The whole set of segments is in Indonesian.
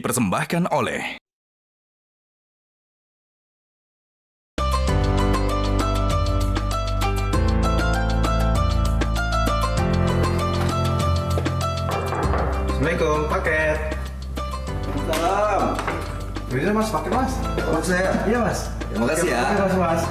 dipersembahkan oleh Assalamualaikum, paket. Salam. Bisa mas, paket mas. Oh, saya. Iya mas. Terima kasih ya. Terima kasih mas.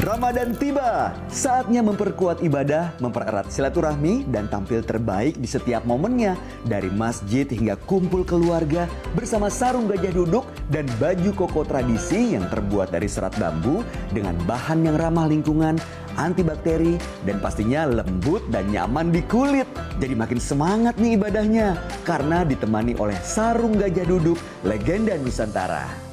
Ramadan tiba, saatnya memperkuat ibadah, mempererat silaturahmi, dan tampil terbaik di setiap momennya. Dari masjid hingga kumpul keluarga bersama sarung gajah duduk dan baju koko tradisi yang terbuat dari serat bambu dengan bahan yang ramah lingkungan, antibakteri, dan pastinya lembut dan nyaman di kulit. Jadi makin semangat nih ibadahnya karena ditemani oleh sarung gajah duduk legenda Nusantara.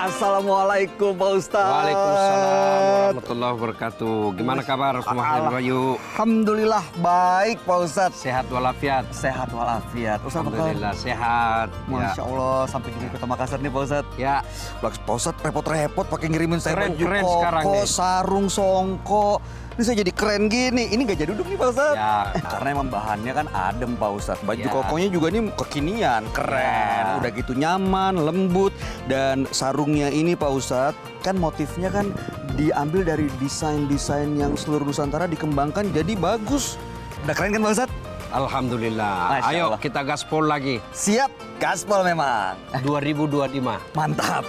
Assalamualaikum Pak Ustadz. Waalaikumsalam warahmatullahi wabarakatuh. Gimana kabar semuanya Bayu? Alhamdulillah baik Pak Ustadz. Sehat walafiat. Sehat walafiat. Ustadz apa kabar? Alhamdulillah sehat. Masya Allah sampai di Kota Makassar nih Pak Ustadz. Ya. Pak Ustadz repot-repot pakai ngirimin saya Keren, baju keren koko, sekarang nih. sarung, songko. Ini saya jadi keren gini. Ini gajah duduk nih Pak Ustadz. Ya. Karena emang bahannya kan adem Pak Ustadz. Baju Ya. kokonya juga nih kekinian, keren. Ya. Udah gitu nyaman, lembut. Dan sarungnya ini Pak Ustadz, kan motifnya kan diambil dari desain-desain yang seluruh Nusantara dikembangkan jadi bagus. Udah keren kan Pak Ustadz? Alhamdulillah. Masya Ayo Allah. kita gaspol lagi. Siap, gaspol memang. 2025. Mantap.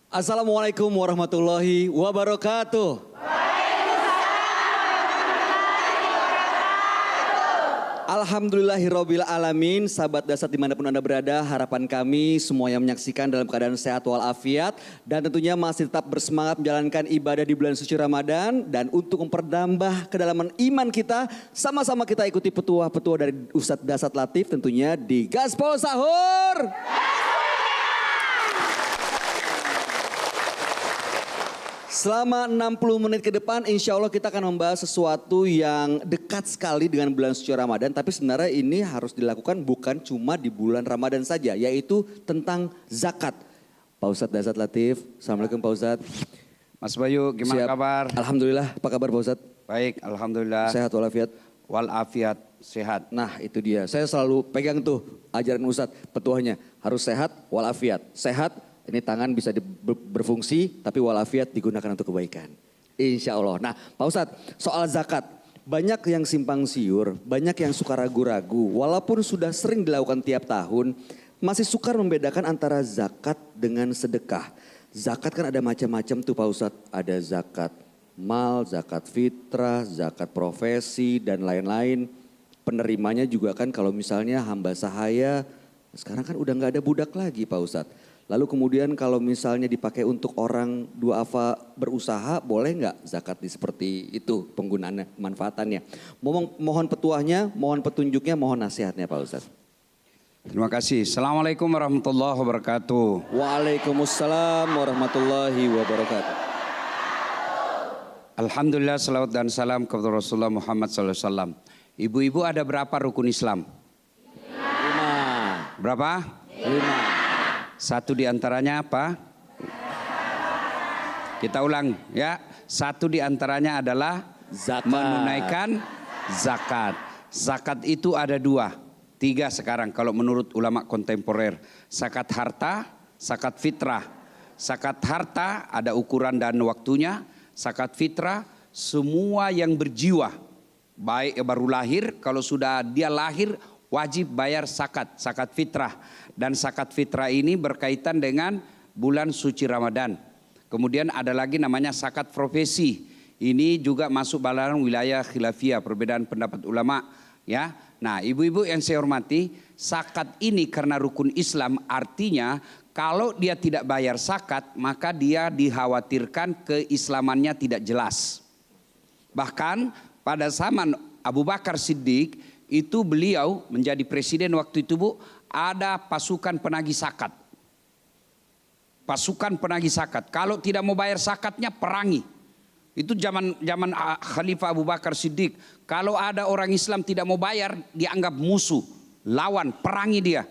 Assalamualaikum warahmatullahi wabarakatuh. Alhamdulillahirabbil alamin, sahabat dasar dimanapun Anda berada, harapan kami semua yang menyaksikan dalam keadaan sehat walafiat dan tentunya masih tetap bersemangat menjalankan ibadah di bulan suci Ramadan. Dan untuk memperdalam kedalaman iman kita, sama-sama kita ikuti petua-petua dari Ustadz Dasat Latif tentunya di Gaspol Sahur. Selama 60 menit ke depan insya Allah kita akan membahas sesuatu yang dekat sekali dengan bulan suci Ramadan. Tapi sebenarnya ini harus dilakukan bukan cuma di bulan Ramadan saja, yaitu tentang zakat. Pak Ustadz Dasat Latif, Assalamualaikum Pak Ustadz. Mas Bayu gimana Siap. kabar? Alhamdulillah, apa kabar Pak Ustadz? Baik, alhamdulillah. Sehat walafiat? Walafiat, sehat. Nah itu dia, saya selalu pegang tuh ajaran Ustadz, petuahnya. Harus sehat walafiat, sehat. Ini tangan bisa berfungsi tapi walafiat digunakan untuk kebaikan. Insya Allah. Nah Pak Ustadz soal zakat. Banyak yang simpang siur, banyak yang suka ragu-ragu. Walaupun sudah sering dilakukan tiap tahun. Masih sukar membedakan antara zakat dengan sedekah. Zakat kan ada macam-macam tuh Pak Ustadz. Ada zakat mal, zakat fitrah, zakat profesi dan lain-lain. Penerimanya juga kan kalau misalnya hamba sahaya. Sekarang kan udah gak ada budak lagi Pak Ustadz. Lalu kemudian kalau misalnya dipakai untuk orang duafa berusaha, boleh nggak zakat seperti itu penggunaannya, manfaatannya? Mohon petuahnya, mohon petunjuknya, mohon nasihatnya Pak Ustadz. Terima kasih. Assalamualaikum warahmatullahi wabarakatuh. Waalaikumsalam warahmatullahi wabarakatuh. Alhamdulillah, salawat dan salam kepada Rasulullah Muhammad SAW. Ibu-ibu ada berapa rukun Islam? 5. Berapa? 5. Satu di antaranya apa? Kita ulang ya. Satu di antaranya adalah Zakat. menunaikan zakat. Zakat itu ada 2, 3 sekarang kalau menurut ulama kontemporer. Zakat harta, zakat fitrah. Zakat harta ada ukuran dan waktunya. Zakat fitrah semua yang berjiwa. Baik baru lahir, kalau sudah dia lahir wajib bayar zakat fitrah. Dan zakat fitrah ini berkaitan dengan bulan suci Ramadan. Kemudian ada lagi namanya zakat profesi. Ini juga masuk balaran wilayah khilafiyah, perbedaan pendapat ulama, ya. Nah, ibu-ibu yang saya hormati, zakat ini karena rukun Islam, artinya kalau dia tidak bayar zakat, maka dia dikhawatirkan keislamannya tidak jelas. Bahkan pada zaman Abu Bakar Siddiq itu beliau menjadi presiden waktu itu, Bu, ada pasukan penagih zakat. Pasukan penagih zakat. Kalau tidak mau bayar zakatnya perangi. Itu zaman Khalifah Abu Bakar Siddiq. Kalau ada orang Islam tidak mau bayar, dianggap musuh, lawan, perangi dia.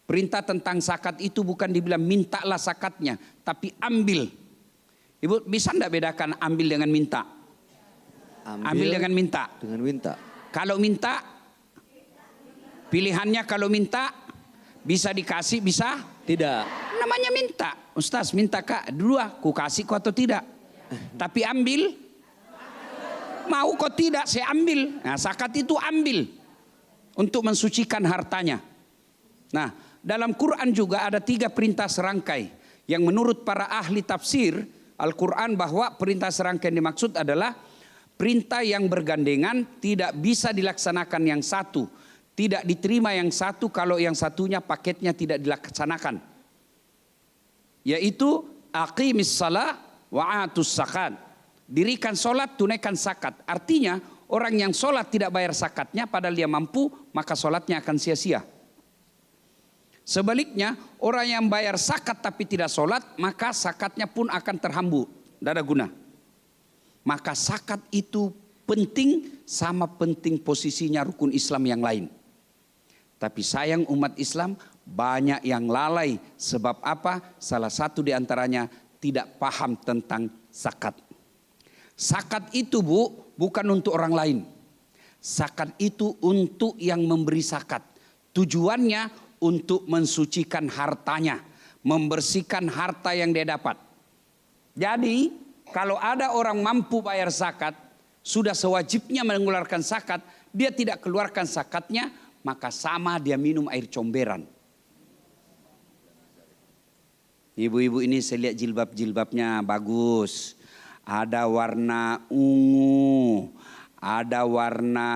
Perintah tentang zakat itu bukan dibilang mintalah zakatnya, tapi ambil. Ibu bisa enggak bedakan ambil dengan minta? Ambil dengan minta. Dengan minta. Kalau minta, pilihannya kalau minta bisa dikasih, bisa Tidak. namanya minta. Ustaz minta kak dua, ku kasih kau atau tidak? Tapi ambil, mau kau tidak saya ambil. Nah, zakat itu ambil untuk mensucikan hartanya. Nah, dalam Quran juga ada 3 perintah serangkai yang menurut para ahli tafsir Al-Quran bahwa perintah serangkai yang dimaksud adalah perintah yang bergandengan, tidak bisa dilaksanakan yang satu, tidak diterima yang satu kalau yang satunya paketnya tidak dilaksanakan. Yaitu aqimis salah wa atus zakat. Dirikan solat, tunaikan zakat. Artinya orang yang solat tidak bayar zakatnya padahal dia mampu, maka solatnya akan sia-sia. Sebaliknya orang yang bayar zakat tapi tidak solat, maka zakatnya pun akan terhambu, tidak ada guna. Maka zakat itu penting, sama penting posisinya rukun Islam yang lain. Tapi sayang umat Islam banyak yang lalai. Sebab apa? Salah satu diantaranya tidak paham tentang zakat. Zakat itu, Bu, bukan untuk orang lain. Zakat itu untuk yang memberi zakat. Tujuannya untuk mensucikan hartanya, membersihkan harta yang dia dapat. Jadi kalau ada orang mampu bayar zakat, sudah sewajibnya mengeluarkan zakat, dia tidak keluarkan zakatnya, maka sama dia minum air comberan. Ibu-ibu ini saya lihat jilbab-jilbabnya bagus. Ada warna ungu, ada warna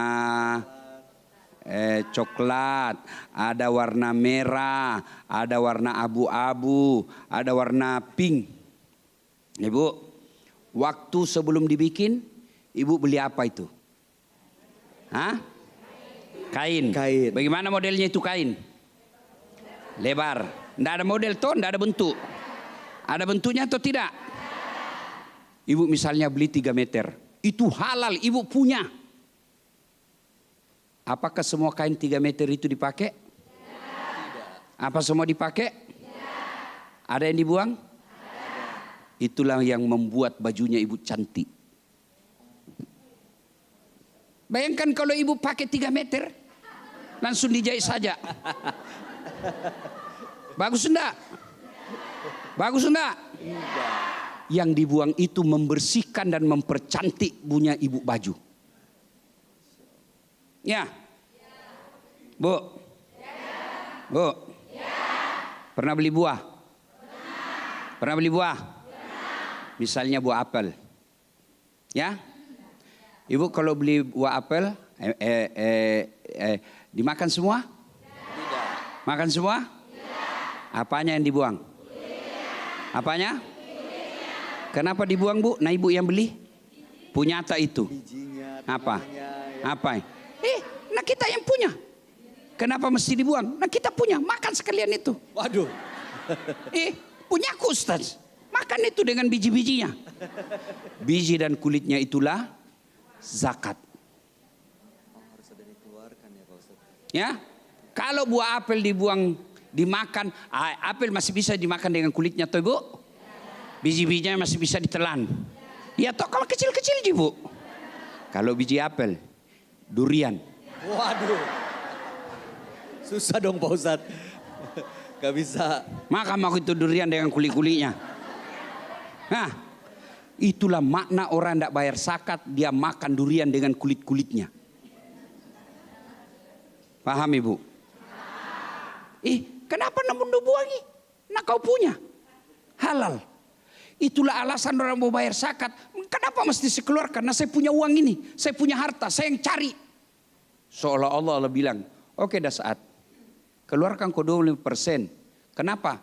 coklat, ada warna merah, ada warna abu-abu, ada warna pink. Ibu, waktu sebelum dibikin, ibu beli apa itu? Hah? Kain. Kain. Bagaimana modelnya itu kain? Lebar. Tidak ada model toh, tidak ada bentuk. Ada bentuknya atau tidak? Ibu misalnya beli 3 meter. Itu halal, ibu punya. Apakah semua kain 3 meter itu dipakai? Tidak. Apa semua dipakai? Tidak. Ada yang dibuang? Ada. Itulah yang membuat bajunya ibu cantik. Bayangkan kalau ibu pakai 3 meter, langsung dijahit saja. Bagus enggak? Bagus enggak? Yang dibuang itu membersihkan dan mempercantik punya ibu baju. Ya. Bu. Bu. Pernah beli buah? Pernah beli buah? Misalnya buah apel. Ya? Ibu kalau beli buah apel dimakan semua? Tidak. Makan semua? Tidak. Apanya yang dibuang? Kulitnya. Apanya? Kulitnya. Kenapa dibuang, Bu? Nah, ibu yang beli? Punya tak itu? Bijinya, apa? Apa? Nah kita yang punya. Kenapa mesti dibuang? Nah kita punya, makan sekalian itu. Waduh. Punyaku Ustaz. Makan itu dengan biji-bijinya. Biji dan kulitnya itulah zakat. Ya, kalau buah apel dibuang, dimakan, apel masih bisa dimakan dengan kulitnya toh Bu? Biji-bijinya masih bisa ditelan. Ya toh kalau kecil-kecil Bu. Kalau biji apel, durian. Waduh. Susah dong Pak Ustadz. Gak bisa. Makan aku itu durian dengan kulit-kulitnya. Nah, itulah makna orang tidak bayar zakat, dia makan durian dengan kulit-kulitnya. Paham Ibu? Kenapa namun buangi? Nah kau punya. Halal. Itulah alasan orang mau bayar zakat. Kenapa mesti saya keluarkan? Karena saya punya uang ini, saya punya harta, saya yang cari. Seolah-olah Allah bilang, oke dah saat. Keluarkan kau 25%. Kenapa?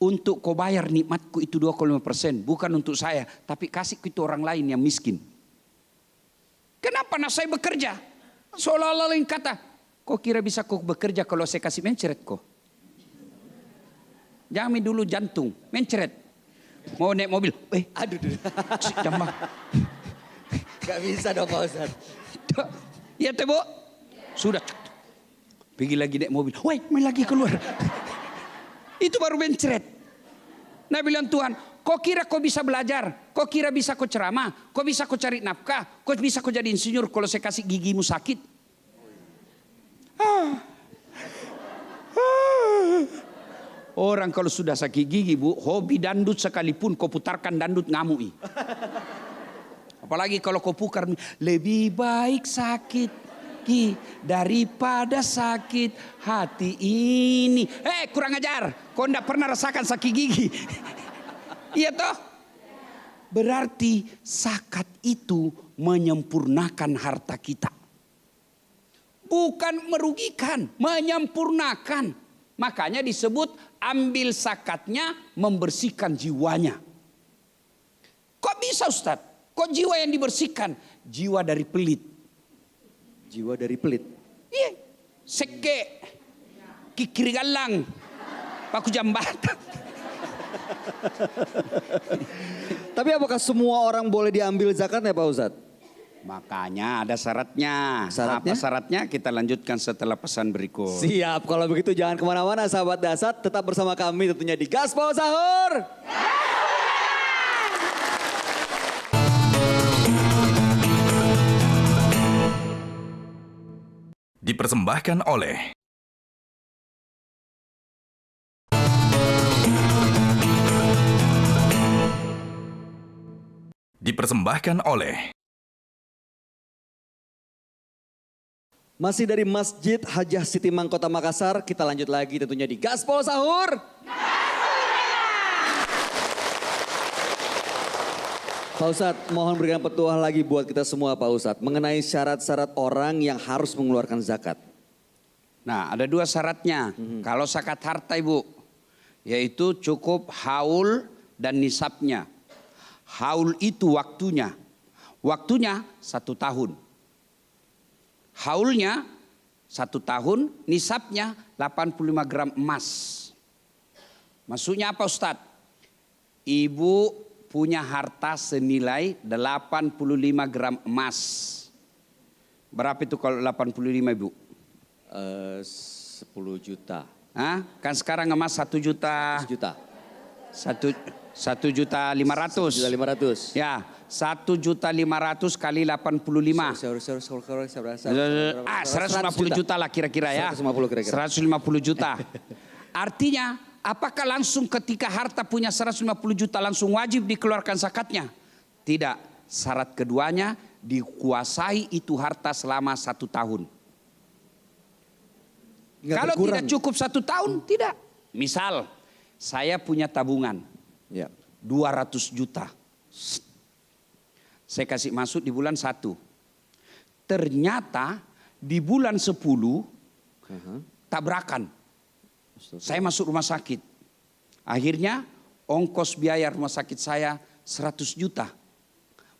Untuk kau bayar nikmatku itu 25%. Bukan untuk saya. Tapi kasih ke itu orang lain yang miskin. Kenapa? Nah saya bekerja. Seolah-olah yang kata, kau kira bisa kau bekerja kalau saya kasih mencret kau? Jangan dulu jantung, mencret. Mau naik mobil, Aduh. jambang. Gak bisa dong Pak Ustadz. Iya teh Bu. Sudah. Pergi lagi naik mobil. Woi, main lagi keluar. Itu baru mencret. Nah bilang Tuhan, kau kira kau bisa belajar? Kau kira bisa kau ceramah? Kau bisa kau cari nafkah? Kau bisa kau jadi insinyur kalau saya kasih gigimu sakit? Orang kalau sudah sakit gigi Bu, hobi dandut sekalipun kau putarkan dandut ngamuk. Apalagi kalau kau pukar, lebih baik sakit gigi daripada sakit hati ini. Kurang ajar, kau tidak pernah rasakan sakit gigi. Iya toh? Berarti zakat itu menyempurnakan harta kita. Bukan merugikan, menyempurnakan. Makanya disebut ambil zakatnya membersihkan jiwanya. Kok bisa Ustadz? Kok jiwa yang dibersihkan? Jiwa dari pelit. Jiwa dari pelit. Iya. Seke. Kikiri galang. Paku jambat. Tapi apakah semua orang boleh diambil zakatnya Pak Ustadz? Makanya ada syaratnya. Syaratnya? Apa syaratnya? Kita lanjutkan setelah pesan berikut. Siap, kalau begitu jangan kemana-mana sahabat Dasat. Tetap bersama kami tentunya di Gaspol Sahur. Dipersembahkan oleh Masih dari Masjid Hajah Siti Mangkota Makassar, kita lanjut lagi tentunya di Gaspol Sahur. Pak Ustadz, mohon berikan petuah lagi buat kita semua Pak Ustadz mengenai syarat-syarat orang yang harus mengeluarkan zakat. Nah, ada dua syaratnya. Kalau zakat harta Ibu, yaitu cukup haul dan nisabnya. Haul itu waktunya. Waktunya 1 tahun. Haulnya 1 tahun, nisabnya 85 gram emas. Maksudnya apa Ustadz? Ibu punya harta senilai 85 gram emas. Berapa itu kalau 85 Ibu? 10 juta. Hah? Kan sekarang emas 1 juta. 1 juta. 1 juta 500. 1 juta 500. Ya, 1.500.000 kali 85. 150 juta lah kira-kira ya. 150 kira-kira. 150 juta. Artinya, apakah langsung ketika harta punya 150 juta langsung wajib dikeluarkan zakatnya? Tidak. Syarat keduanya dikuasai itu harta selama 1 tahun. Kalau tidak cukup 1 tahun, tidak. Misal, saya punya tabungan. Ya. 200 juta. Saya kasih masuk di bulan 1. Ternyata di bulan 10 tabrakan. Saya masuk rumah sakit. Akhirnya ongkos biaya rumah sakit saya 100 juta.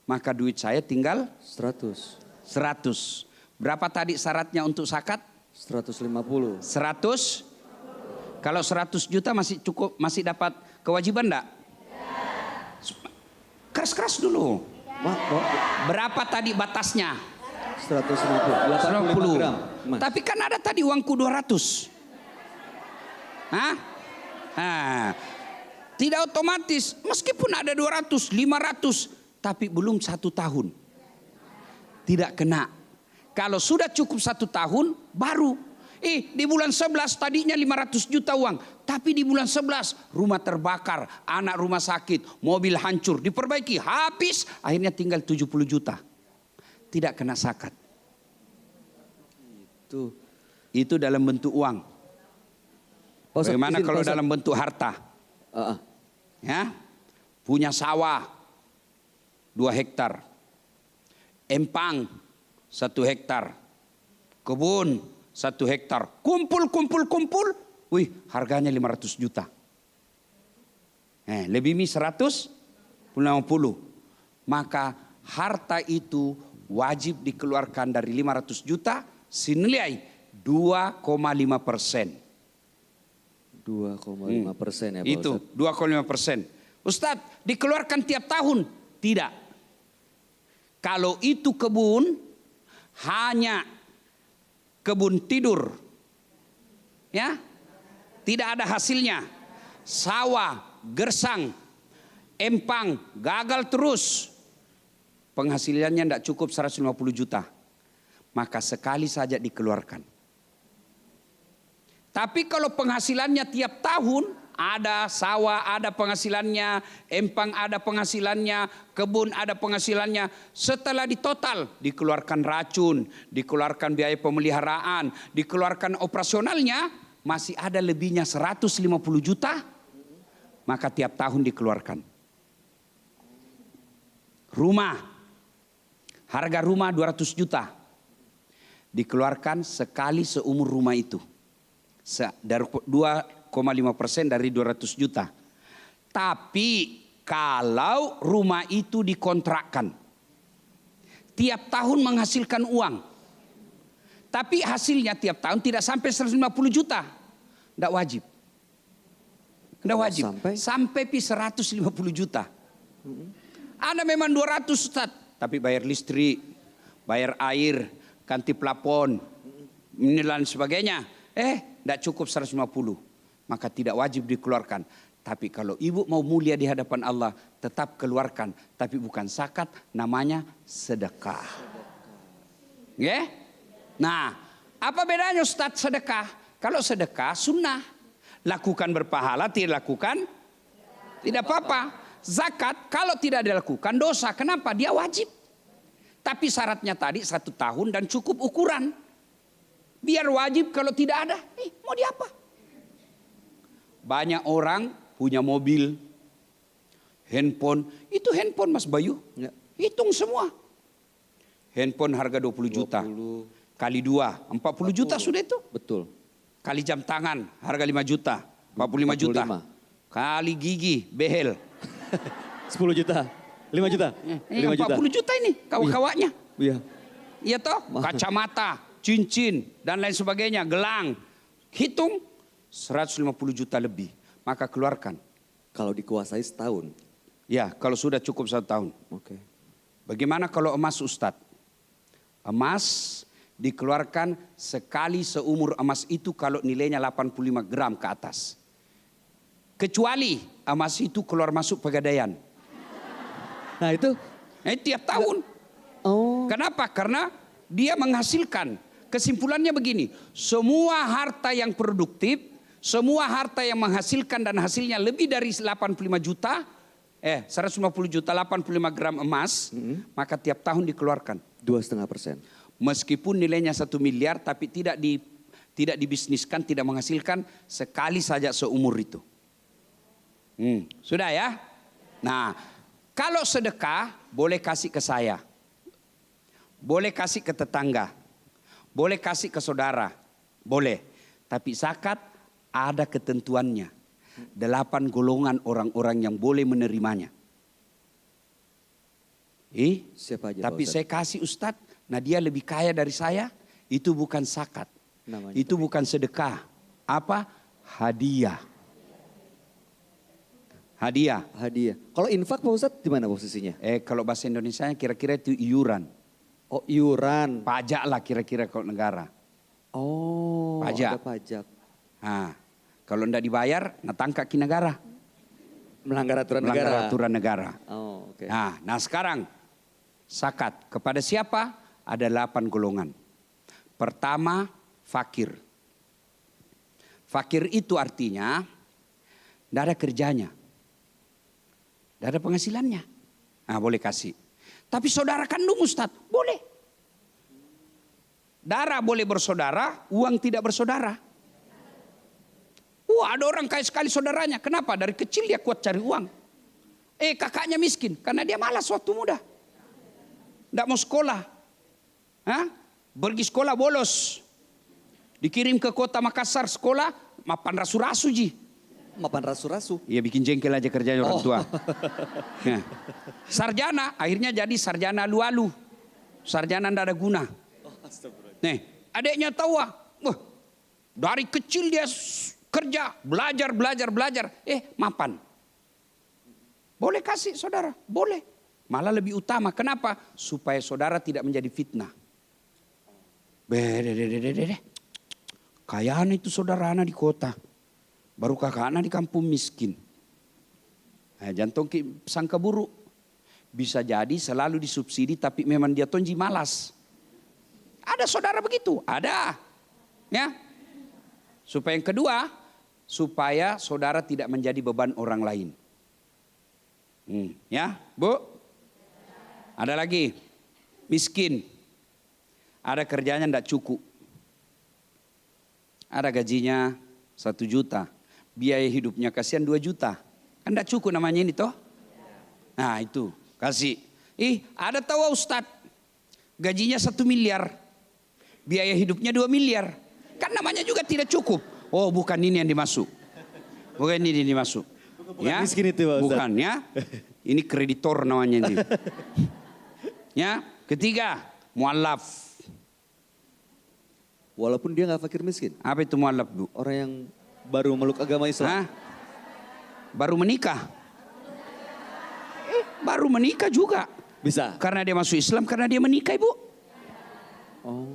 Maka duit saya tinggal 100. Berapa tadi syaratnya untuk zakat? 150. 100. Kalau 100 juta masih cukup, masih dapat kewajiban enggak? Keras-keras dulu. Berapa tadi batasnya? 150. 85 gram. Mas. Tapi kan ada tadi uangku 200. Hah? Nah, tidak otomatis. Meskipun ada 200, 500. Tapi belum 1 tahun. Tidak kena. Kalau sudah cukup 1 tahun, baru. Di bulan 11 tadinya 500 juta uang. Tapi di bulan 11 rumah terbakar, anak rumah sakit, mobil hancur, diperbaiki, habis. Akhirnya tinggal 70 juta. Tidak kena zakat. Itu dalam bentuk uang. Bagaimana kalau dalam bentuk harta? ya, punya sawah 2 hektar, empang 1 hektar, kebun 1 hektar, kumpul, wih harganya 500 juta. Lebih 150. Maka harta itu wajib dikeluarkan dari 500 juta senilai 2,5%. 2,5% ya Pak Itu Ustadz. 2,5%. Ustadz, dikeluarkan tiap tahun? Tidak. Kalau itu kebun, hanya kebun tidur, ya, tidak ada hasilnya. Sawah, gersang, empang, gagal terus. Penghasilannya tidak cukup 150 juta. Maka sekali saja dikeluarkan. Tapi kalau penghasilannya tiap tahun, ada sawah ada penghasilannya, empang ada penghasilannya, kebun ada penghasilannya. Setelah ditotal, dikeluarkan racun, dikeluarkan biaya pemeliharaan, dikeluarkan operasionalnya, masih ada lebihnya 150 juta, maka tiap tahun dikeluarkan. Rumah, harga rumah 200 juta, dikeluarkan sekali seumur rumah itu. Dari 2,5% dari 200 juta. Tapi kalau rumah itu dikontrakkan, tiap tahun menghasilkan uang, tapi hasilnya tiap tahun tidak sampai 150 juta, tidak wajib. Tidak wajib. Sampai 150 juta. Ada memang 200 Ustaz, tapi bayar listrik, bayar air, ganti plafon, dan sebagainya. Tidak cukup 150. Maka tidak wajib dikeluarkan. Tapi kalau ibu mau mulia di hadapan Allah, tetap keluarkan. Tapi bukan zakat, namanya sedekah. Ya? Nah, apa bedanya Ustaz sedekah? Kalau sedekah sunnah. Lakukan berpahala, tidak lakukan tidak apa-apa. Zakat kalau tidak dilakukan dosa. Kenapa? Dia wajib. Tapi syaratnya tadi 1 tahun dan cukup ukuran. Biar wajib, kalau tidak ada, mau diapa? Banyak orang punya mobil, handphone. Itu handphone Mas Bayu. Ya. Hitung semua. Handphone harga 20 juta. Kali 2, 40 juta sudah itu. Betul. Kali jam tangan, harga 5 juta. 45 juta. Kali gigi, behel. 10 juta. 5 juta. 5 juta. 40 juta ini kawan-kawannya. Iya. Iya toh, kacamata, cincin, dan lain sebagainya, gelang. Hitung 150 juta lebih. Maka keluarkan. Kalau dikuasai setahun. Ya, kalau sudah cukup 1 tahun. Oke. Bagaimana kalau emas Ustadz? Emas dikeluarkan sekali seumur emas itu kalau nilainya 85 gram ke atas. Kecuali emas itu keluar masuk pegadaian. Nah itu? Tiap tahun. Oh. Kenapa? Karena dia menghasilkan. Kesimpulannya begini, semua harta yang produktif, semua harta yang menghasilkan dan hasilnya lebih dari 85 juta, 150 juta, 85 gram emas, maka tiap tahun dikeluarkan. 2,5%. Meskipun nilainya 1 miliar, tapi tidak dibisniskan, tidak menghasilkan, sekali saja seumur itu. Sudah ya? Nah, kalau sedekah boleh kasih ke saya, boleh kasih ke tetangga, boleh kasih ke saudara, boleh. Tapi zakat ada ketentuannya. 8 golongan orang-orang yang boleh menerimanya. Siapa aja? Tapi saya kasih Ustadz, nah dia lebih kaya dari saya, itu bukan zakat. Namanya itu bukan sedekah. Apa? Hadiah. Hadiah. Hadiah. Kalau infak Pak Ustadz di mana posisinya? Kalau bahasa Indonesianya kira-kira itu iuran. Oh, iuran. Pajak lah kira-kira kalau negara. Oh, pajak. Ada pajak. Nah, kalau tidak dibayar, natangkak ki negara. Melanggar aturan negara. Melanggar aturan negara. Oh, oke. Nah sekarang zakat kepada siapa? Ada 8 golongan. Pertama, fakir. Fakir itu artinya tidak ada kerjanya. Tidak ada penghasilannya. Nah, boleh kasih. Tapi saudara kandung Ustadz, boleh. Darah boleh bersaudara, uang tidak bersaudara. ada orang kaya sekali saudaranya. Kenapa? Dari kecil dia kuat cari uang. Kakaknya miskin karena dia malas waktu muda. Tidak mau sekolah. Hah? Pergi sekolah bolos. Dikirim ke kota Makassar sekolah, mapan rasu-rasu ji. Mapan rasu-rasu. Iya bikin jengkel aja kerjanya orang tua. Nah. Sarjana, akhirnya jadi sarjana lu-alu. Sarjana tidak ada guna. Nih, adiknya tahu dari kecil dia kerja, belajar. Mapan. Boleh kasih saudara, boleh. Malah lebih utama, kenapa? Supaya saudara tidak menjadi fitnah. Kayaan itu saudara anak di kota. Baru kakak anak di kampung miskin. Jantung sangka buruk. Bisa jadi selalu disubsidi tapi memang dia tonji malas. Ada saudara begitu? Ada. Ya. Supaya yang kedua, supaya saudara tidak menjadi beban orang lain. Ya, Bu? Ada lagi, miskin. Ada kerjanya tidak cukup. Ada gajinya 1 juta. Biaya hidupnya kasihan 2 juta. Kan tidak cukup namanya ini toh. Nah itu, kasih. Ada tahu Ustadz, gajinya 1 miliar. Biaya hidupnya 2 miliar. Kan namanya juga tidak cukup. Oh bukan ini yang dimasuk. Bukan ini yang dimasuk. Bukan ya? Miskin itu Pak Ustadz. Bukan ya. Ini kreditor namanya ini. Ya, ketiga, mualaf. Walaupun dia nggak fakir miskin. Apa itu mualaf, Bu? Orang yang baru meluk agama Islam. Baru menikah. Baru menikah juga. Bisa. Karena dia masuk Islam, karena dia menikah, Ibu.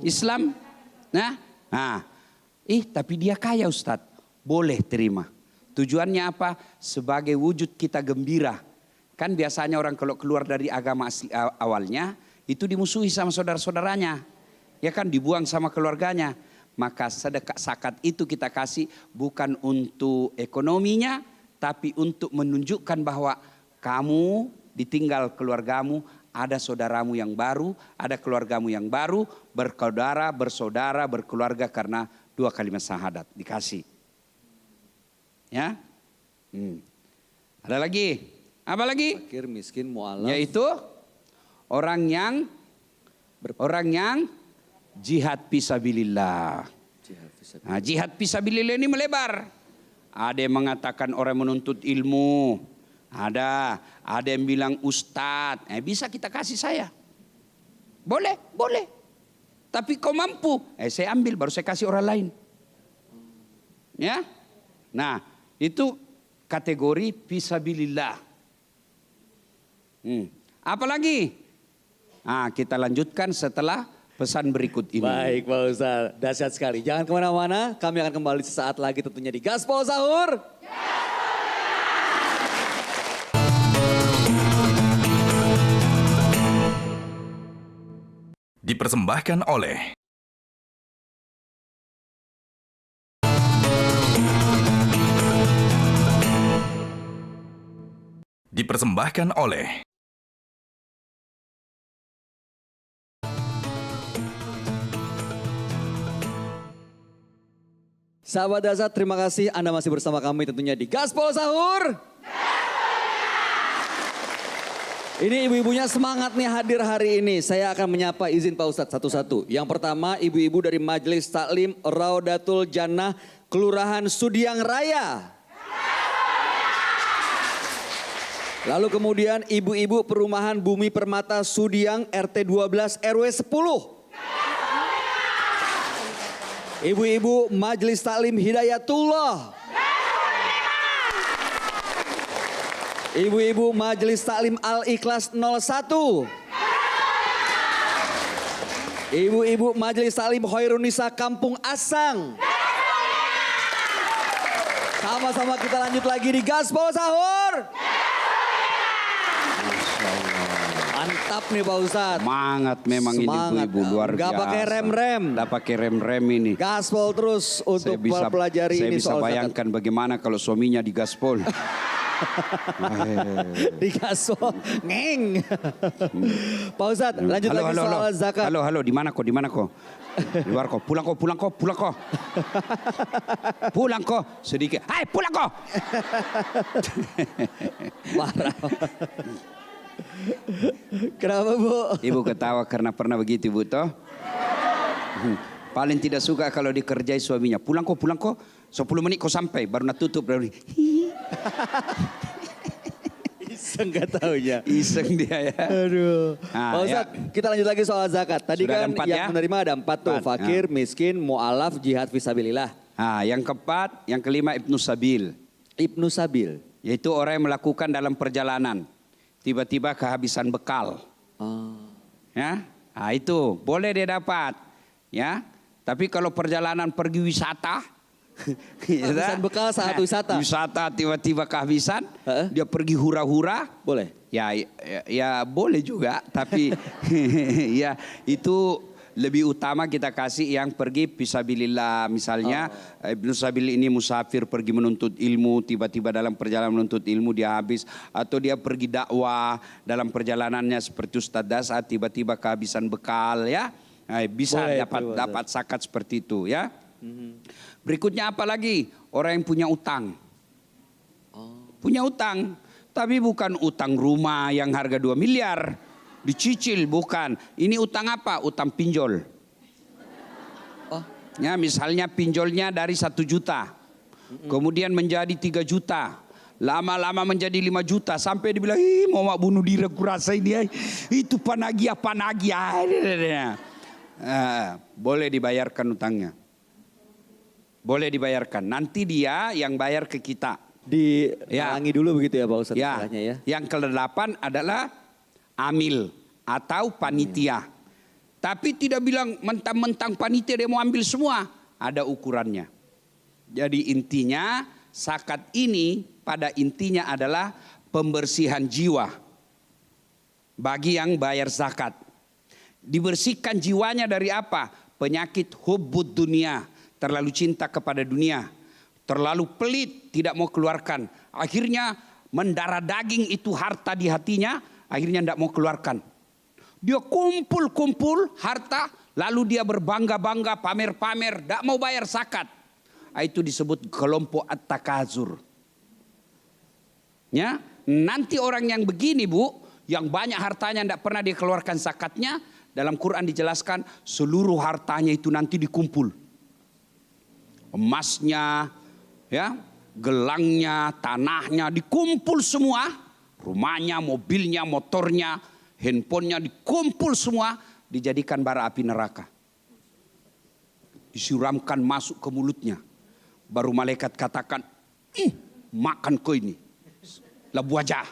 Islam. Tapi dia kaya Ustadz. Boleh terima. Tujuannya apa? Sebagai wujud kita gembira. Kan biasanya orang kalau keluar dari agama asli awalnya, itu dimusuhi sama saudara-saudaranya. Ya kan dibuang sama keluarganya. Maka sedekah zakat itu kita kasih bukan untuk ekonominya, tapi untuk menunjukkan bahwa kamu ditinggal keluargamu, ada saudaramu yang baru, ada keluargamu yang baru, bersaudara, berkeluarga karena 2 kalimat syahadat dikasih. Ya, ada lagi, apa lagi? Fakir, miskin, mu'alaf. Yaitu orang yang jihad fisabilillah. Jihad fisabilillah ini melebar. Ada yang mengatakan orang menuntut ilmu. Ada yang bilang ustadz. Bisa kita kasih saya. Boleh. Tapi kau mampu. Saya ambil baru saya kasih orang lain. Ya. Nah, itu kategori fisabilillah. Apalagi? Kita lanjutkan setelah pesan berikut ini. Baik Pak Ustadz, dahsyat sekali. Jangan kemana-mana, kami akan kembali sesaat lagi tentunya di Gaspol Sahur. Dipersembahkan oleh Sahabat dahsyat, terima kasih Anda masih bersama kami tentunya di Gaspol Sahur. Ini ibu-ibunya semangat nih hadir hari ini. Saya akan menyapa, izin Pak Ustadz satu-satu. Yang pertama ibu-ibu dari Majelis Taklim Raudatul Jannah Kelurahan Sudiang Raya. Lalu kemudian ibu-ibu Perumahan Bumi Permata Sudiang RT 12 RW 10. Ibu-ibu Majelis Taklim Hidayatullah. Ibu-ibu Majelis Taklim Al-Ikhlas 01. Ibu-ibu Majelis Taklim Khairunisa Kampung Asang. Sama-sama kita lanjut lagi di Gaspol Sahur. Mantap nih Pak Ustadz. Semangat memang ini ibu-ibu luar biasa. Gak pakai rem-rem. Gak pakai rem-rem ini. Gaspol terus untuk pelajari ini soal zakat. Saya bisa bayangkan bagaimana kalau suaminya di gaspol. Di kaso, ngeng. Pak Ustadz, lanjut lagi soal zakat. Halo, di mana kok? Di luar kok. Pulang kok. Pulang kok. Sedikit. Hai, pulang kok. Marah. Kenapa Bu? Ibu ketawa karena pernah begitu Ibu toh? Paling tidak suka kalau dikerjai suaminya. Pulang kok. 10 menit kok sampai. Baru nak tutup. Iseng gak taunya. Iseng dia ya. Aduh. Nah, Pak Ustadz, kita lanjut lagi soal zakat. Tadi Sudah kan ada 4 yang ya? menerima ada 4 tuh. 4, Fakir, miskin, mu'alaf, jihad fisabilillah. Nah, yang keempat, yang kelima Ibnu Sabil. Ibnu Sabil. Yaitu orang yang melakukan dalam perjalanan. Tiba-tiba kehabisan bekal. Ya, nah, itu boleh dia dapat. Ya, tapi kalau perjalanan pergi wisata, Kehabisan bekal saat wisata. Wisata tiba-tiba kehabisan, dia pergi hura-hura. Boleh? Ya boleh juga, tapi ya itu lebih utama kita kasih yang pergi fisabilillah. Misalnya Ibnu Sabil ini musafir pergi menuntut ilmu, tiba-tiba dalam perjalanan menuntut ilmu dia habis. Atau dia pergi dakwah dalam perjalanannya seperti Ustaz Dasar tiba-tiba kehabisan bekal ya. Nah, bisa Boleh, dapat zakat seperti itu ya. Berikutnya apa lagi? Orang yang punya utang. Punya utang, tapi bukan utang rumah yang harga 2 miliar. Dicicil, bukan. Ini utang apa? Utang pinjol. Ya, misalnya pinjolnya dari 1 juta. Kemudian menjadi 3 juta. Lama-lama menjadi 5 juta. Sampai dibilang, mau bunuh diri aku rasa ini. Itu panagih. Boleh dibayarkan utangnya. Boleh dibayarkan. Nanti dia yang bayar ke kita. Dihalangi dulu begitu ya Pak Ustadz? Ya. Yang ke-8 adalah amil atau panitia. Tapi tidak bilang mentang-mentang panitia dia mau ambil semua. Ada ukurannya. Jadi intinya zakat ini pada intinya adalah pembersihan jiwa. Bagi yang bayar zakat. Dibersihkan jiwanya dari apa? Penyakit hubbud dunia. Terlalu cinta kepada dunia. Terlalu pelit, tidak mau keluarkan. Akhirnya mendarah daging itu harta di hatinya. Akhirnya tidak mau keluarkan. Dia kumpul harta. Lalu dia berbangga-bangga, pamer-pamer. Tidak mau bayar zakat. Itu disebut kelompok at-takazur. Ya, nanti orang yang begini Bu. Yang banyak hartanya tidak pernah dia keluarkan zakatnya. Dalam Quran dijelaskan seluruh hartanya itu nanti dikumpul. Emasnya, ya, gelangnya, tanahnya dikumpul semua, rumahnya, mobilnya, motornya, handphonenya dikumpul semua, dijadikan bara api neraka. Disiramkan masuk ke mulutnya. Baru malaikat katakan, makan kau ini, labu wajah.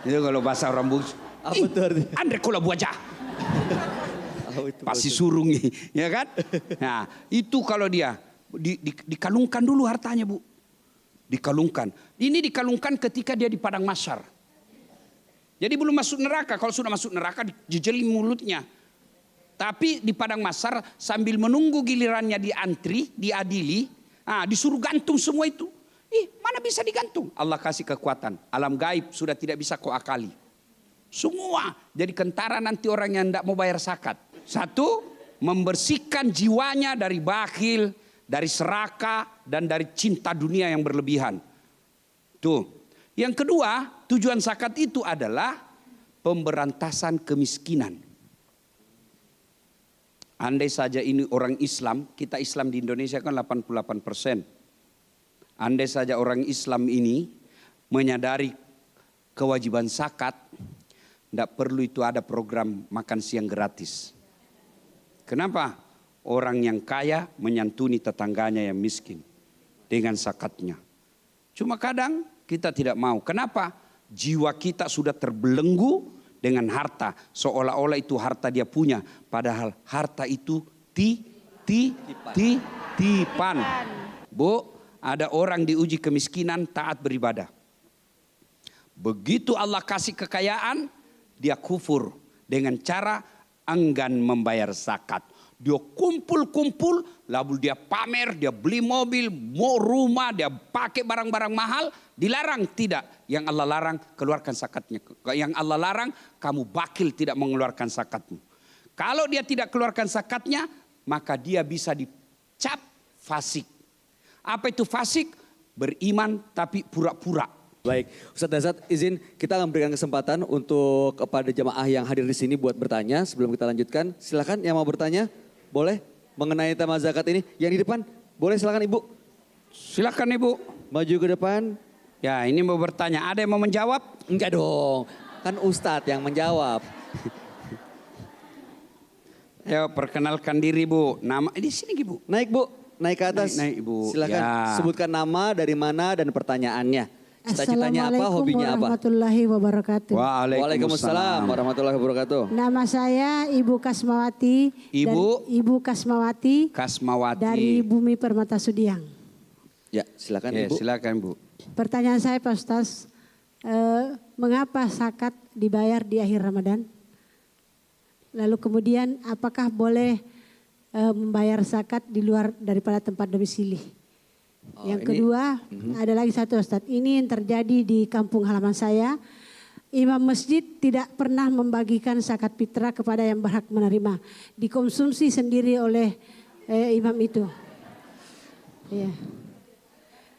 Itu kalau bahasa orang bus, Andre kau labu wajah. Pasti surung nih, ya kan? Nah, itu kalau dia dikalungkan dulu hartanya Bu. Dikalungkan. Ini dikalungkan ketika dia di padang mahsyar. Jadi belum masuk neraka. Kalau sudah masuk neraka dijeli mulutnya. Tapi di padang mahsyar sambil menunggu gilirannya diantri, diadili, disuruh gantung semua itu. Mana bisa digantung? Allah kasih kekuatan. Alam gaib sudah tidak bisa kau akali. Semua jadi kentara nanti orang yang tidak mau bayar zakat. 1, membersihkan jiwanya dari bakhil, dari serakah, dan dari cinta dunia yang berlebihan. Tuh. Yang kedua, tujuan zakat itu adalah pemberantasan kemiskinan. Andai saja ini orang Islam, kita Islam di Indonesia kan 88%. Andai saja orang Islam ini menyadari kewajiban zakat, tidak perlu itu ada program makan siang gratis. Kenapa? Orang yang kaya menyantuni tetangganya yang miskin dengan zakatnya. Cuma kadang kita tidak mau. Kenapa? Jiwa kita sudah terbelenggu dengan harta. Seolah-olah itu harta dia punya. Padahal harta itu tipan. Bu, ada orang diuji kemiskinan taat beribadah. Begitu Allah kasih kekayaan, dia kufur dengan cara enggan membayar zakat. dia kumpul-kumpul, lalu dia pamer, dia beli mobil, mau rumah, dia pakai barang-barang mahal, dilarang tidak. Yang Allah larang, keluarkan zakatnya. Yang Allah larang, kamu bakil tidak mengeluarkan zakatmu. Kalau dia tidak keluarkan zakatnya, maka dia bisa dicap fasik. Apa itu fasik? Beriman tapi pura-pura. Baik, Ustadz Dasat izin kita akan berikan kesempatan untuk kepada jemaah yang hadir di sini buat bertanya. Sebelum kita lanjutkan, silakan yang mau bertanya, boleh mengenai tema zakat ini. Yang di depan, boleh silakan Ibu. Silakan Ibu. Maju ke depan. Ya ini mau bertanya, ada yang mau menjawab? Enggak dong, kan Ustadz yang menjawab. Ya perkenalkan diri Bu. Nama di sini Bu. Naik Bu, naik ke atas. Naik, Ibu. Silakan Ya. sebutkan nama, dari mana dan pertanyaannya. Cita-citanya apa, hobinya apa? Warahmatullahi wabarakatuh. Waalaikumsalam warahmatullahi wabarakatuh. Nama saya Ibu Kasmawati. Ibu? Ibu Kasmawati Kasmawati. dari Bumi Permata Sudiang. Ya silakan Ya, Ibu. silakan Bu. Pertanyaan saya Pak Ustaz, mengapa zakat dibayar di akhir Ramadan? Lalu kemudian apakah boleh membayar zakat di luar daripada tempat domisili? Yang kedua, ada lagi satu Ustaz. Ini yang terjadi di kampung halaman saya. Imam masjid tidak pernah membagikan zakat fitrah kepada yang berhak menerima. Dikonsumsi sendiri oleh imam itu. Ya.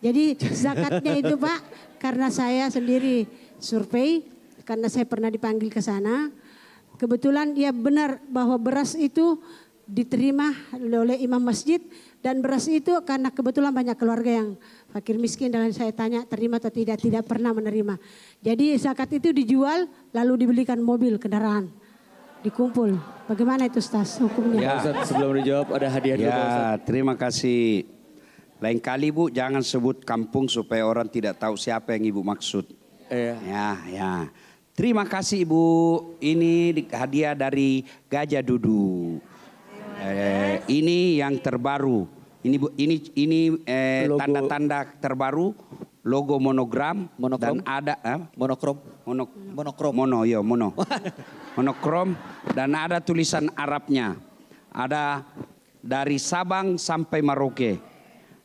Jadi zakatnya itu Pak, karena saya sendiri survei, karena saya pernah dipanggil ke sana. Kebetulan dia benar bahwa beras itu diterima oleh imam masjid. Dan beras itu karena kebetulan banyak keluarga yang fakir miskin, dan saya tanya terima atau tidak, tidak pernah menerima. Jadi zakat itu dijual lalu dibelikan mobil, kendaraan, dikumpul. Bagaimana itu Ustaz hukumnya? Ya. Ustadz sebelum dijawab ada hadiah dulu Pak Ustadz. Ya terima kasih. Lain kali Bu jangan sebut kampung supaya orang tidak tahu siapa yang Ibu maksud. Ya. Terima kasih Ibu. Ini hadiah dari Gajah Dudu. Ini yang terbaru. Ini Bu, ini Logo. tanda-tanda terbaru, logo monogram Monokrom? dan ada Monokrom. Monokrom. mono. Monokrom dan ada tulisan Arabnya. Ada dari Sabang sampai Merauke.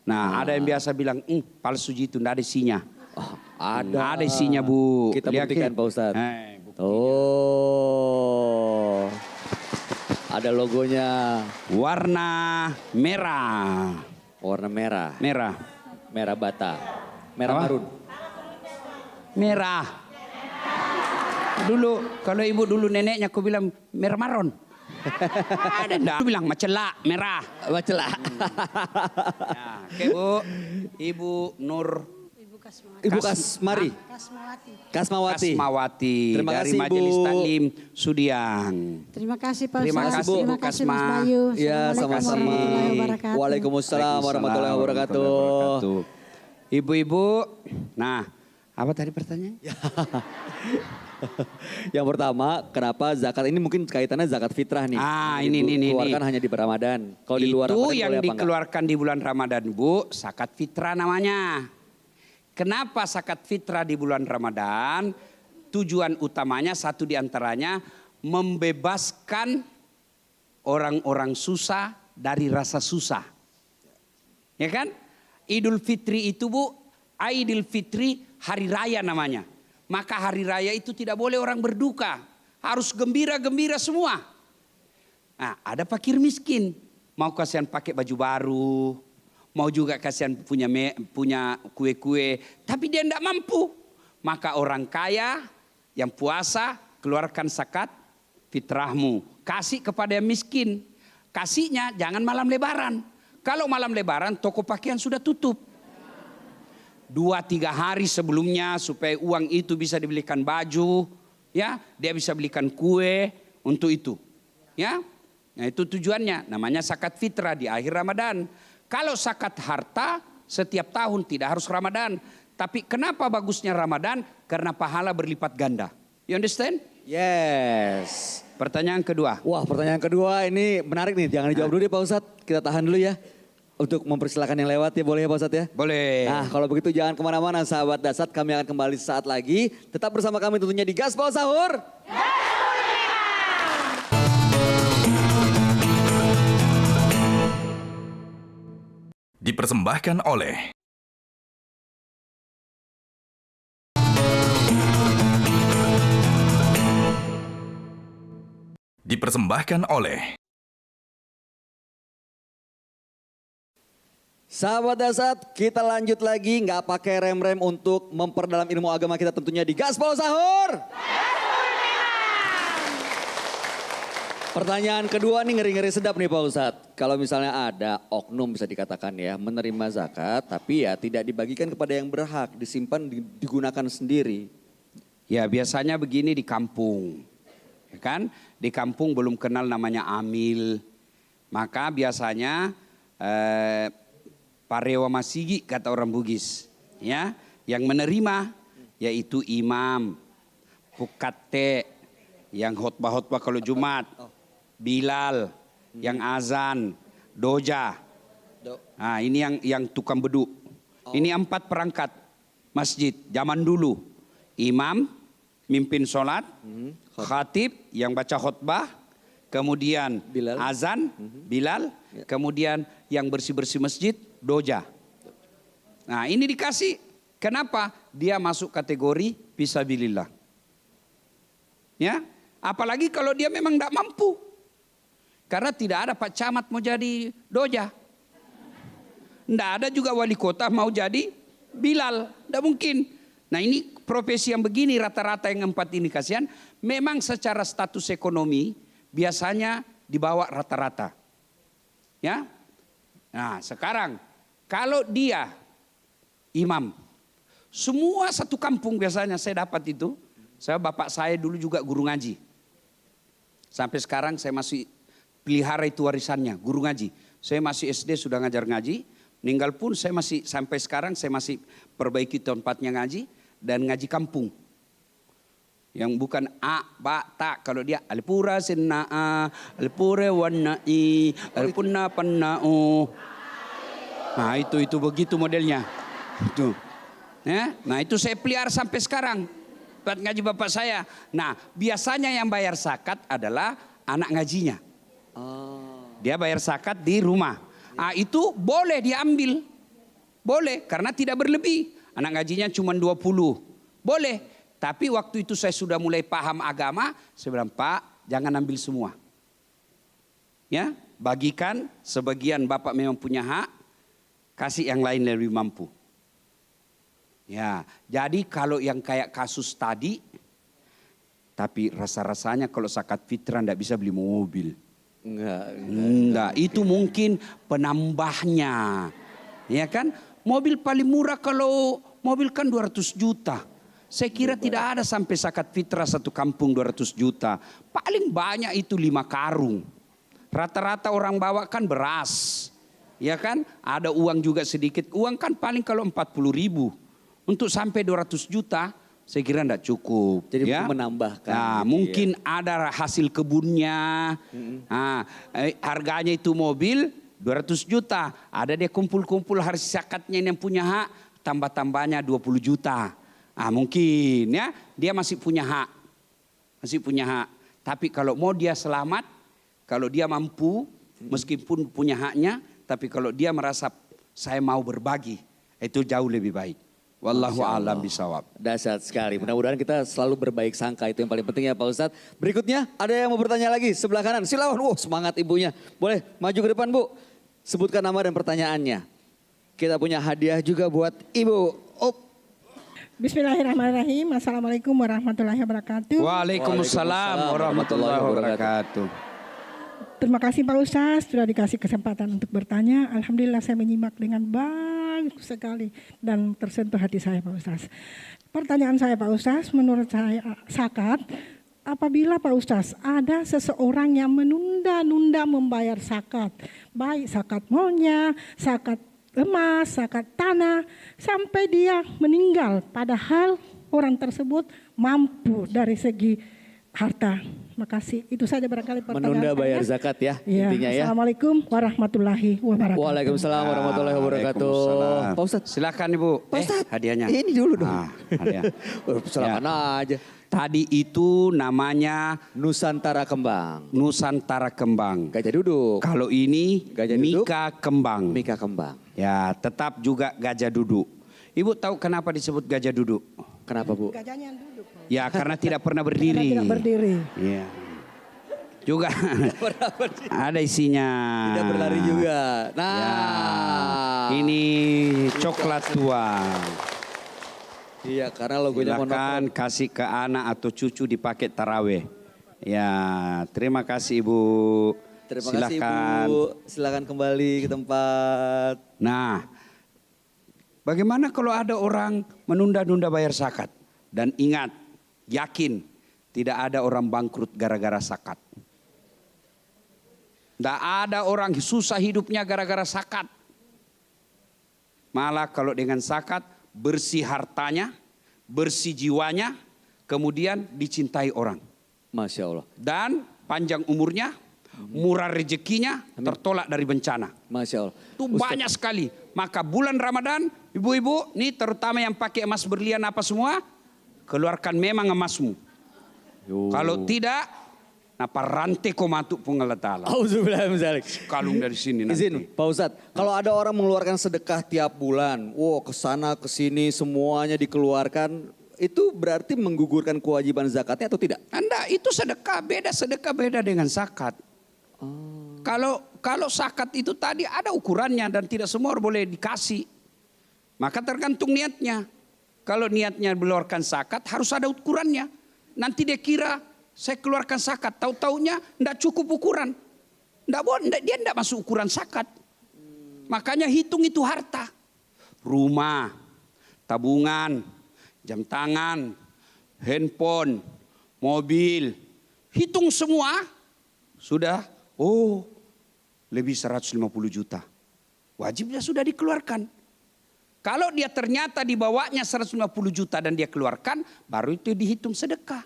Nah, ada yang biasa bilang, palsu gitu, enggak ada isinya. Oh, ada. Ada isinya Bu. Kita Lihat, buktikan Pak Ustadz. buktinya. Oh. Ada logonya. Warna merah. Warna merah. Merah. Merah bata. Merah Apa? marun. Merah. Dulu, kalau ibu dulu neneknya aku bilang merah maron. Ada enggak? Aku bilang macela, merah. Bacalah. Ya, oke Bu. Ibu Nur Ibu Kasmawati. Ibu Kasmari. Kasmawati. Kasmawati. Kasmawati Terima dari kasih, Majelis Bu. Taklim Sudiang. Terima kasih Pak Terima Ustaz. kasih, Bu Terima kasih Mas Kasma. Bayu. Ya Assalamualaikum sama-sama. warahmatullahi wabarakatuh. Waalaikumsalam warahmatullahi wabarakatuh. Ibu-ibu, nah apa tadi pertanyaannya? Yang pertama, kenapa zakat ini mungkin kaitannya zakat fitrah nih. Ini. Dikeluarkan hanya di Ramadan. Kalau di luar Itu Ramadan yang boleh apa enggak? dikeluarkan di bulan Ramadan Bu, zakat fitrah namanya. Kenapa zakat fitrah di bulan Ramadan? Tujuan utamanya satu diantaranya membebaskan orang-orang susah dari rasa susah. Ya kan? Idul Fitri itu Bu, Aidil Fitri hari raya namanya. Maka hari raya itu tidak boleh orang berduka. Harus gembira-gembira semua. Nah, ada fakir miskin. Mau kasihan pakai baju baru. Mau juga kasihan punya kue-kue. Tapi dia tidak mampu. Maka orang kaya yang puasa keluarkan zakat fitrahmu. Kasih kepada yang miskin. Kasihnya jangan malam lebaran. Kalau malam lebaran toko pakaian sudah tutup. 2-3 hari sebelumnya supaya uang itu bisa dibelikan baju, ya, dia bisa belikan kue untuk itu, ya. Nah itu tujuannya, namanya zakat fitrah di akhir Ramadan. Kalau zakat harta setiap tahun tidak harus Ramadan, tapi kenapa bagusnya Ramadan? Karena pahala berlipat ganda. You understand? Yes. Pertanyaan kedua. Wah, pertanyaan kedua ini menarik nih. Jangan dijawab dulu deh Pak Ustadz. Kita tahan dulu ya. Untuk mempersilahkan yang lewat ya, boleh ya Pak Ustadz ya? Boleh. Nah kalau begitu jangan kemana-mana sahabat Dasat. Kami akan kembali saat lagi. Tetap bersama kami tentunya di Gaspol Sahur. Dipersembahkan oleh Sahabat Dasat, kita lanjut lagi nggak pakai rem-rem untuk memperdalam ilmu agama kita tentunya di Gaspol Sahur. Pertanyaan kedua nih ngeri-ngeri sedap nih Pak Ustadz. Kalau misalnya ada oknum bisa dikatakan ya menerima zakat tapi ya tidak dibagikan kepada yang berhak, disimpan digunakan sendiri. Ya biasanya begini di kampung. Ya kan? Di kampung belum kenal namanya amil. Maka biasanya parewa masigi kata orang Bugis, ya, yang menerima yaitu imam, pukate, yang khotbah-khotbah kalau Jumat, Bilal, yang azan, doja. Nah, ini yang tukang beduk. Ini 4 perangkat masjid zaman dulu. Imam mimpin sholat, khatib yang baca khotbah, kemudian Bilal. azan, Bilal, kemudian yang bersih-bersih masjid, doja. Nah ini dikasih, kenapa? Dia masuk kategori fisabilillah. Ya, apalagi kalau dia memang tidak mampu. Karena tidak ada Pak Camat mau jadi doja. Tidak ada juga wali kota mau jadi Bilal, tidak mungkin. Nah ini profesi yang begini rata-rata yang 4 ini kasihan. Memang secara status ekonomi biasanya di bawah rata-rata. Ya, nah sekarang kalau dia imam, semua satu kampung biasanya saya dapat itu. Bapak saya dulu juga guru ngaji. Sampai sekarang saya masih pelihara itu warisannya, guru ngaji. Saya masih SD sudah ngajar ngaji. Meninggal pun saya masih sampai sekarang saya masih perbaiki tempatnya ngaji dan ngaji kampung. Yang bukan a, ba, ta. Kalau dia alpura sinna'a, alpura wanna'i, alpunna panna'u. Nah itu begitu modelnya. Itu. Ya? Nah itu saya pelihara sampai sekarang. Buat ngaji bapak saya. Nah biasanya yang bayar zakat adalah anak ngajinya. Dia bayar zakat di rumah. Nah itu boleh diambil. Boleh karena tidak berlebih. Anak ngajinya cuma 20. Boleh. Tapi waktu itu saya sudah mulai paham agama. Saya bilang Pak jangan ambil semua. Ya bagikan sebagian bapak memang punya hak. Kasih yang lain lebih mampu. Ya, jadi kalau yang kayak kasus tadi, tapi rasa-rasanya kalau zakat fitrah enggak bisa beli mobil. Enggak, itu mungkin penambahnya. Ya kan? Mobil paling murah kalau mobil kan 200 juta. Saya kira tidak ada sampai zakat fitrah satu kampung 200 juta. Paling banyak itu 5 karung. Rata-rata orang bawa kan beras. Ya kan, ada uang juga sedikit. Uang kan paling kalau 40.000. Untuk sampai 200 juta, saya kira tidak cukup. Jadi ya? menambahkan. Nah, gitu mungkin ada hasil kebunnya. Nah, harganya itu mobil 200 juta. Ada dia kumpul-kumpul harus zakatnya yang punya hak. Tambah-tambahnya 20 juta. Ah, mungkin ya, dia masih punya hak. Masih punya hak. Tapi kalau mau dia selamat, kalau dia mampu, meskipun punya haknya, tapi kalau dia merasa saya mau berbagi, itu jauh lebih baik. Wallahu a'lam bishawab. Dahsyat sekali. Mudah-mudahan kita selalu berbaik sangka, itu yang paling penting ya Pak Ustadz. Berikutnya ada yang mau bertanya lagi sebelah kanan. Silakan. Semangat ibunya. Boleh maju ke depan Bu. Sebutkan nama dan pertanyaannya. Kita punya hadiah juga buat Ibu. Bismillahirrahmanirrahim. Assalamualaikum warahmatullahi wabarakatuh. Waalaikumsalam warahmatullahi wabarakatuh. Terima kasih Pak Ustaz sudah dikasih kesempatan untuk bertanya. Alhamdulillah saya menyimak dengan baik sekali dan tersentuh hati saya Pak Ustaz. Pertanyaan saya Pak Ustaz, menurut saya zakat, apabila Pak Ustaz ada seseorang yang menunda-nunda membayar zakat, baik zakat molnya, zakat emas, zakat tanah, sampai dia meninggal padahal orang tersebut mampu dari segi harta. Makasih. Itu saja barangkali pertanyaan Menunda saya. bayar zakat ya, intinya ya. Assalamualaikum warahmatullahi wabarakatuh. Waalaikumsalam warahmatullahi wabarakatuh. Waalaikumsalam. Pak Ustadz. Silakan Ibu. Pak Ustadz. Hadiahnya. Ini dulu dong. Hadiah. Silakan aja. Tadi itu namanya Nusantara Kembang. Nusantara Kembang. Gajah duduk. Kalau ini Gajah duduk. Mika Kembang. Mika Kembang. Ya, tetap juga gajah duduk. Ibu tahu kenapa disebut gajah duduk? Kenapa Bu? Gajahnya yang duduk. Ya, karena tidak pernah berdiri. Tidak berdiri. Iya. Juga ada isinya. Tidak berlari juga. Nah. Ya, ini coklat tua. Iya, karena logonya Silakan kasih ke anak atau cucu di paket taraweh. Ya, terima kasih Ibu. Terima kasih Silakan. Ibu. Silakan kembali ke tempat. Nah, bagaimana kalau ada orang menunda-nunda bayar zakat? Dan ingat, yakin tidak ada orang bangkrut gara-gara zakat. Tidak ada orang susah hidupnya gara-gara zakat. Malah kalau dengan zakat, bersih hartanya, bersih jiwanya, kemudian dicintai orang. Masya Allah. Dan panjang umurnya, murah rezekinya, tertolak dari bencana. Masya Allah. Itu banyak sekali. Maka bulan Ramadan, ibu-ibu, nih terutama yang pakai emas berlian apa semua, keluarkan memang emasmu. Kalau tidak, napa rantai kau matuk pun Allah Ta'ala. Auzubillahiminzalik. Kalung dari sini nanti. Izin Pak Ustadz, kalau ada orang mengeluarkan sedekah tiap bulan, kesana kesini semuanya dikeluarkan, itu berarti menggugurkan kewajiban zakatnya atau tidak? Anda itu sedekah beda dengan zakat. Kalau zakat itu tadi ada ukurannya dan tidak semua boleh dikasih. Maka tergantung niatnya. Kalau niatnya mengeluarkan zakat harus ada ukurannya. Nanti dia kira saya keluarkan zakat, tahu-taunya enggak cukup ukuran. Dia enggak masuk ukuran zakat. Makanya hitung itu harta. Rumah, tabungan, jam tangan, handphone, mobil. Hitung semua. Sudah, lebih 150 juta. Wajibnya sudah dikeluarkan. Kalau dia ternyata dibawanya 150 juta dan dia keluarkan, baru itu dihitung sedekah.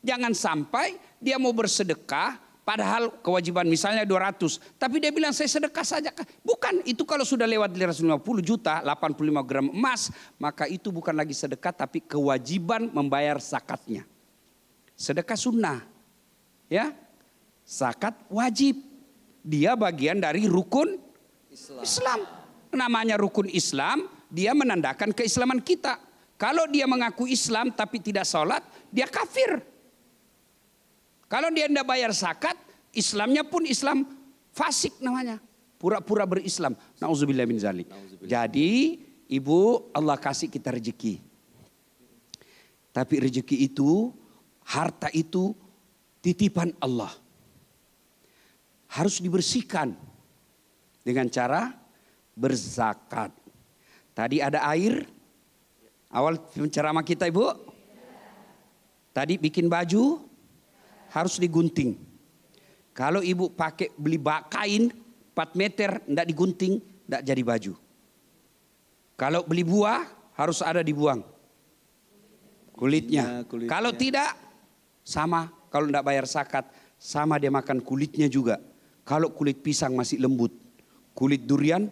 Jangan sampai dia mau bersedekah, padahal kewajiban misalnya 200. Tapi dia bilang saya sedekah saja. Bukan, itu kalau sudah lewat 150 juta, 85 gram emas, maka itu bukan lagi sedekah tapi kewajiban membayar zakatnya. Sedekah sunnah. Ya, zakat wajib. Dia bagian dari rukun Islam. Namanya rukun Islam, dia menandakan keislaman kita. Kalau dia mengaku Islam tapi tidak sholat, dia kafir. Kalau dia tidak bayar zakat, Islamnya pun Islam fasik namanya. Pura-pura berislam. Nauzubillah min zalik. Jadi ibu, Allah kasih kita rezeki. Tapi rezeki itu, harta itu titipan Allah. Harus dibersihkan dengan cara berzakat. Tadi ada air. Awal penceramah kita ibu. Tadi bikin baju. Harus digunting. Kalau ibu pakai beli kain 4 meter enggak digunting, enggak jadi baju. Kalau beli buah harus ada dibuang kulitnya. Kalau tidak sama, kalau enggak bayar zakat sama dia makan kulitnya juga. Kalau kulit pisang masih lembut, kulit durian,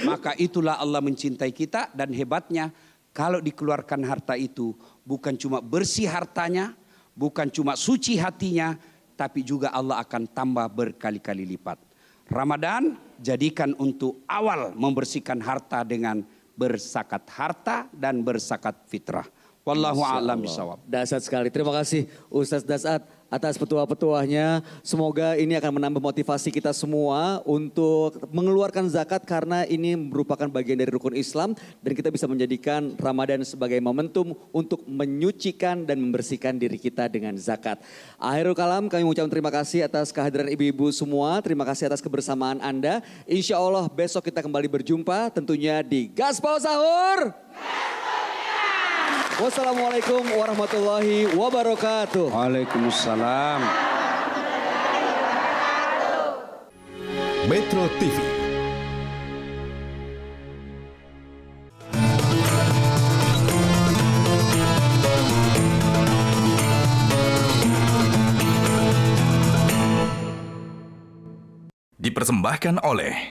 maka itulah Allah mencintai kita dan hebatnya kalau dikeluarkan harta itu bukan cuma bersih hartanya, bukan cuma suci hatinya, tapi juga Allah akan tambah berkali-kali lipat. Ramadan jadikan untuk awal membersihkan harta dengan berzakat harta dan berzakat fitrah. Wallahu a'lam bishawab. Dahsyat sekali. Terima kasih Ustaz Dasat atas petuah-petuahnya. Semoga ini akan menambah motivasi kita semua untuk mengeluarkan zakat karena ini merupakan bagian dari rukun Islam dan kita bisa menjadikan Ramadan sebagai momentum untuk menyucikan dan membersihkan diri kita dengan zakat. Akhirul kalam, kami mengucapkan terima kasih atas kehadiran ibu-ibu semua. Terima kasih atas kebersamaan Anda. Insya Allah besok kita kembali berjumpa tentunya di Gaspol Sahur. Wassalamualaikum warahmatullahi wabarakatuh. Waalaikumsalam. Metro TV. Dipersembahkan oleh